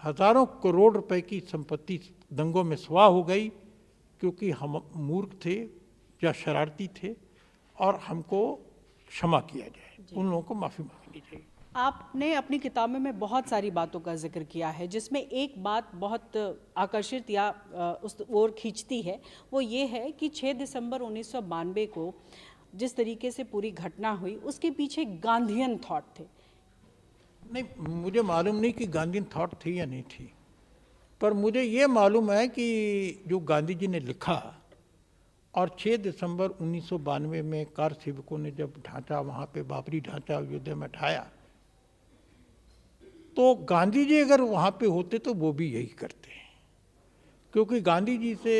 हजारों करोड़ रुपए की संपत्ति दंगों में स्वाह हो गई, क्योंकि हम मूर्ख थे या शरारती थे, और हमको क्षमा किया जाए, उन लोगों को माफ़ी मांगनी चाहिए। आपने अपनी किताब में बहुत सारी बातों का जिक्र किया है, जिसमें एक बात बहुत आकर्षित या उस ओर खींचती है, वो ये है कि 6 दिसंबर 1992 को जिस तरीके से पूरी घटना हुई, उसके पीछे गांधीयन थॉट थे। नहीं, मुझे मालूम नहीं कि गांधीयन थॉट थी या नहीं थी, पर मुझे ये मालूम है कि जो गांधी जी ने लिखा, और 6 दिसंबर 1992 में कार सेवकों ने जब ढांचा, वहाँ पे बाबरी ढांचा अयोध्या में ढाया, तो गांधी जी अगर वहाँ पे होते तो वो भी यही करते हैं। क्योंकि गांधी जी से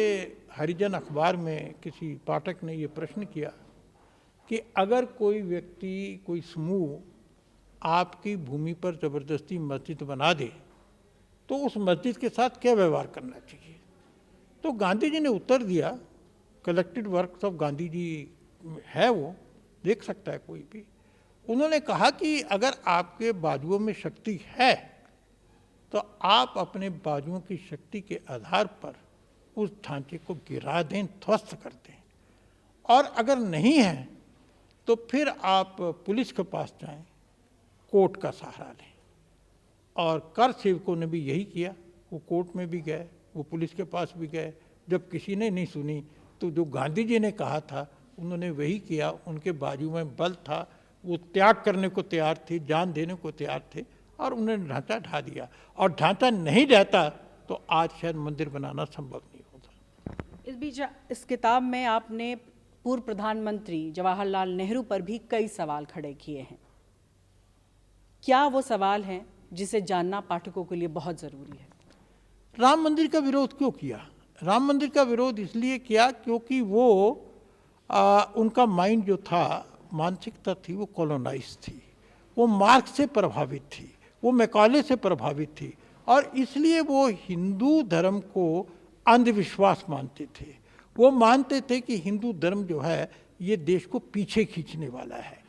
हरिजन अखबार में किसी पाठक ने ये प्रश्न किया कि अगर कोई व्यक्ति, कोई समूह आपकी भूमि पर ज़बरदस्ती मस्जिद बना दे तो उस मस्जिद के साथ क्या व्यवहार करना चाहिए, तो गांधी जी ने उत्तर दिया, collected works of Gandhi ji है, वो देख सकता है कोई भी। उन्होंने कहा कि अगर आपके बाजुओं में शक्ति है तो आप अपने बाजुओं की शक्ति के आधार पर उस ढांचे को गिरा दें, ध्वस्त कर दें, और अगर नहीं है तो फिर आप पुलिस के पास जाएं, कोर्ट का सहारा लें। और कर सेवकों ने भी यही किया, वो कोर्ट में भी गए, वो पुलिस के पास भी गए। जब किसी ने नहीं सुनी तो जो गांधी जी ने कहा था उन्होंने वही किया। उनके बाजू में बल था, वो त्याग करने को तैयार थे, जान देने को तैयार थे, और उन्होंने ढांचा ढा दिया। और ढांचा नहीं रहता तो आज शायद मंदिर बनाना संभव नहीं होता। इस बीच इस किताब में आपने पूर्व प्रधानमंत्री जवाहरलाल नेहरू पर भी कई सवाल खड़े किए हैं। क्या वो सवाल हैं जिसे जानना पाठकों के लिए बहुत ज़रूरी है? राम मंदिर का विरोध क्यों किया? राम मंदिर का विरोध इसलिए किया क्योंकि वो उनका माइंड जो था, मानसिकता थी, वो कॉलोनाइज थी, वो मार्क्स से प्रभावित थी, वो मैकाले से प्रभावित थी, और इसलिए वो हिंदू धर्म को अंधविश्वास मानते थे। वो मानते थे कि हिंदू धर्म जो है ये देश को पीछे खींचने वाला है।